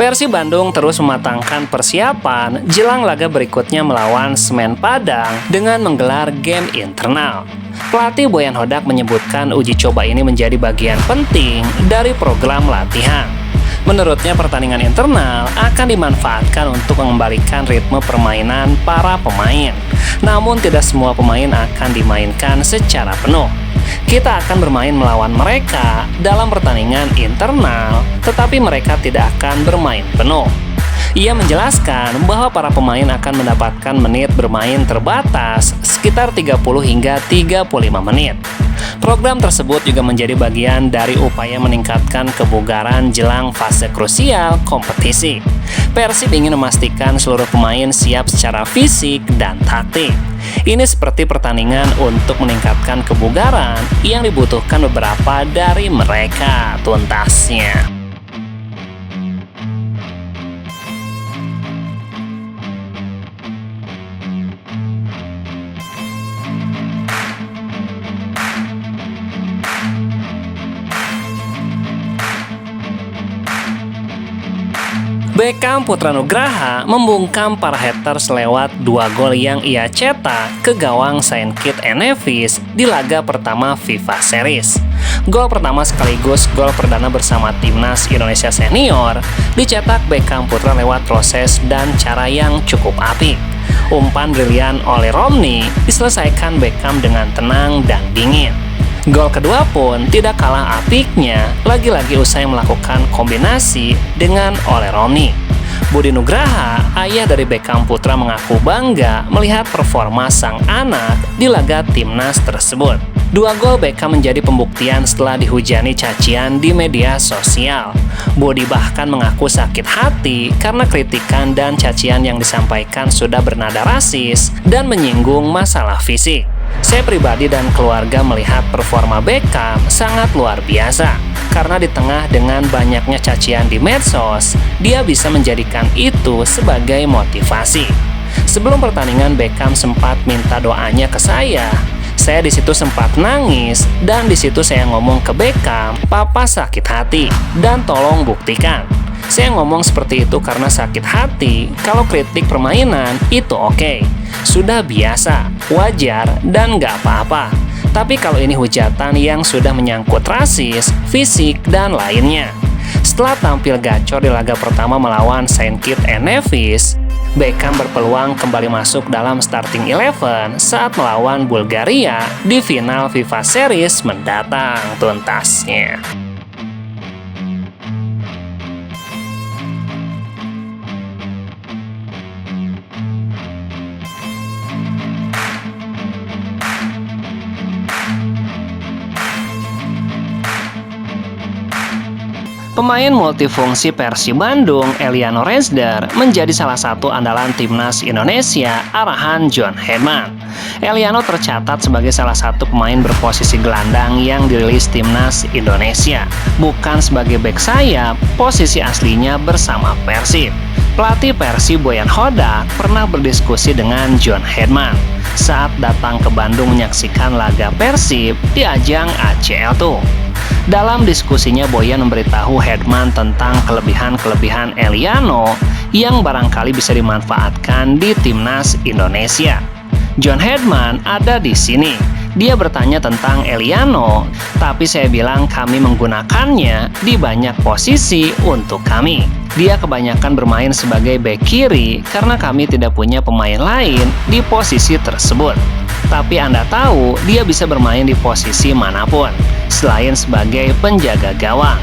Persib Bandung terus mematangkan persiapan jelang laga berikutnya melawan Semen Padang dengan menggelar game internal. Pelatih Boyan Hodak menyebutkan uji coba ini menjadi bagian penting dari program latihan. Menurutnya pertandingan internal akan dimanfaatkan untuk mengembalikan ritme permainan para pemain. Namun tidak semua pemain akan dimainkan secara penuh. Kita akan bermain melawan mereka dalam pertandingan internal, tetapi mereka tidak akan bermain penuh. Ia menjelaskan bahwa para pemain akan mendapatkan menit bermain terbatas sekitar 30 hingga 35 menit. Program tersebut juga menjadi bagian dari upaya meningkatkan kebugaran jelang fase krusial kompetisi. Persib ingin memastikan seluruh pemain siap secara fisik dan taktik. Ini seperti pertandingan untuk meningkatkan kebugaran yang dibutuhkan beberapa dari mereka tuntasnya. Beckham Putra Nugraha membungkam para haters lewat 2 gol yang ia cetak ke gawang Saint Kitts and Nevis di laga pertama FIFA Series. Gol pertama sekaligus gol perdana bersama timnas Indonesia senior dicetak Beckham Putra lewat proses dan cara yang cukup apik. Umpan brilian oleh Romney diselesaikan Beckham dengan tenang dan dingin. Gol kedua pun tidak kalah apiknya, lagi-lagi usai melakukan kombinasi dengan Ole Romney. Budi Nugraha, ayah dari Beckham Putra, mengaku bangga melihat performa sang anak di laga timnas tersebut. 2 gol Beckham menjadi pembuktian setelah dihujani cacian di media sosial. Budi bahkan mengaku sakit hati karena kritikan dan cacian yang disampaikan sudah bernada rasis dan menyinggung masalah fisik. Saya pribadi dan keluarga melihat performa Beckham sangat luar biasa. Karena di tengah dengan banyaknya cacian di medsos, dia bisa menjadikan itu sebagai motivasi. Sebelum pertandingan Beckham sempat minta doanya ke saya. Saya di situ sempat nangis dan di situ saya ngomong ke Beckham, "Papa sakit hati dan tolong buktikan." Saya ngomong seperti itu karena sakit hati. Kalau kritik permainan itu oke, sudah biasa, wajar, dan nggak apa-apa. Tapi kalau ini hujatan yang sudah menyangkut rasis, fisik, dan lainnya. Setelah tampil gacor di laga pertama melawan Saint Kitts and Nevis, Beckham berpeluang kembali masuk dalam starting 11 saat melawan Bulgaria di final FIFA Series mendatang tuntasnya. Pemain multifungsi Persib Bandung, Eliano Rezder, menjadi salah satu andalan timnas Indonesia arahan John Hedman. Eliano tercatat sebagai salah satu pemain berposisi gelandang yang dirilis timnas Indonesia. Bukan sebagai bek sayap, posisi aslinya bersama Persib. Pelatih Persib Boyan Hodak pernah berdiskusi dengan John Hedman saat datang ke Bandung menyaksikan laga Persib di ajang ACL tuh. Dalam diskusinya, Boyan memberitahu Hedman tentang kelebihan-kelebihan Eliano yang barangkali bisa dimanfaatkan di timnas Indonesia. John Hedman ada di sini. Dia bertanya tentang Eliano, tapi saya bilang kami menggunakannya di banyak posisi untuk kami. Dia kebanyakan bermain sebagai bek kiri karena kami tidak punya pemain lain di posisi tersebut. Tapi Anda tahu, dia bisa bermain di posisi manapun, selain sebagai penjaga gawang.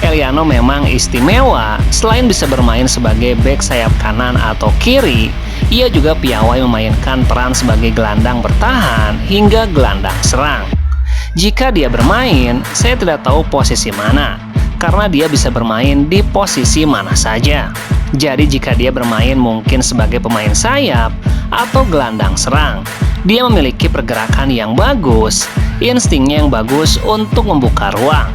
Eliano memang istimewa, selain bisa bermain sebagai bek sayap kanan atau kiri, ia juga piawai memainkan peran sebagai gelandang bertahan hingga gelandang serang. Jika dia bermain, saya tidak tahu posisi mana, karena dia bisa bermain di posisi mana saja. Jadi jika dia bermain mungkin sebagai pemain sayap atau gelandang serang, dia memiliki pergerakan yang bagus, instingnya yang bagus untuk membuka ruang.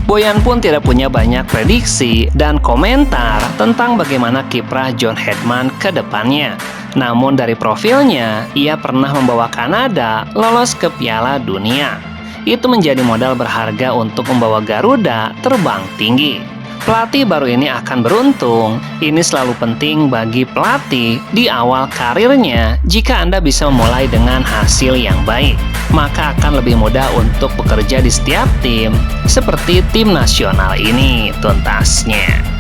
Boyan pun tidak punya banyak prediksi dan komentar tentang bagaimana kiprah John Hedman ke depannya. Namun dari profilnya, ia pernah membawa Kanada lolos ke Piala Dunia. Itu menjadi modal berharga untuk membawa Garuda terbang tinggi. Pelatih baru ini akan beruntung. Ini selalu penting bagi pelatih di awal karirnya. Jika Anda bisa memulai dengan hasil yang baik, maka akan lebih mudah untuk bekerja di setiap tim, seperti tim nasional ini tuntasnya.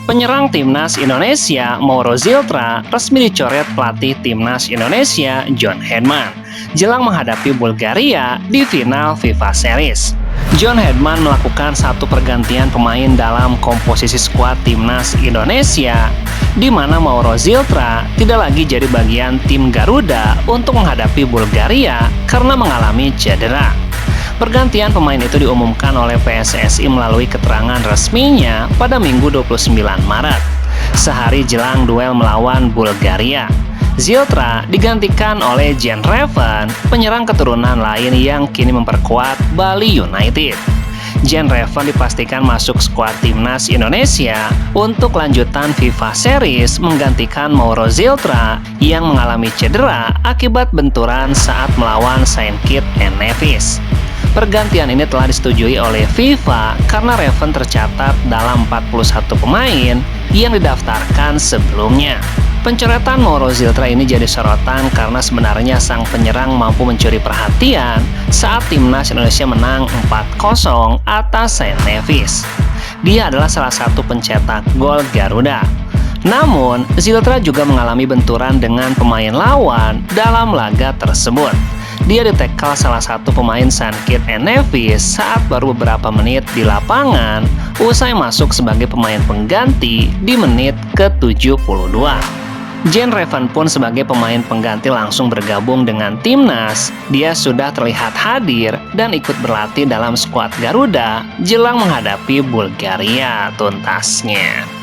Penyerang timnas Indonesia Mauro Ziltra resmi dicoret pelatih timnas Indonesia John Hedman jelang menghadapi Bulgaria di final FIFA Series. John Hedman melakukan satu pergantian pemain dalam komposisi skuad timnas Indonesia, di mana Mauro Ziltra tidak lagi jadi bagian tim Garuda untuk menghadapi Bulgaria karena mengalami cedera. Pergantian pemain itu diumumkan oleh PSSI melalui keterangan resminya pada Minggu 29 Maret, sehari jelang duel melawan Bulgaria. Ziltra digantikan oleh Jen Reven, penyerang keturunan lain yang kini memperkuat Bali United. Jen Reven dipastikan masuk skuad timnas Indonesia untuk lanjutan FIFA Series menggantikan Mauro Ziltra yang mengalami cedera akibat benturan saat melawan Saint Kitts and Nevis. Pergantian ini telah disetujui oleh FIFA karena Reven tercatat dalam 41 pemain yang didaftarkan sebelumnya. Pencoretan Mauro Ziltra ini jadi sorotan karena sebenarnya sang penyerang mampu mencuri perhatian saat timnas Indonesia menang 4-0 atas Saint Nevis. Dia adalah salah satu pencetak gol Garuda. Namun, Ziltra juga mengalami benturan dengan pemain lawan dalam laga tersebut. Dia ditekal salah satu pemain Saint Kitts and Nevis saat baru beberapa menit di lapangan usai masuk sebagai pemain pengganti di menit ke-72. Jen Reven pun sebagai pemain pengganti langsung bergabung dengan timnas. Dia sudah terlihat hadir dan ikut berlatih dalam skuad Garuda jelang menghadapi Bulgaria tuntasnya.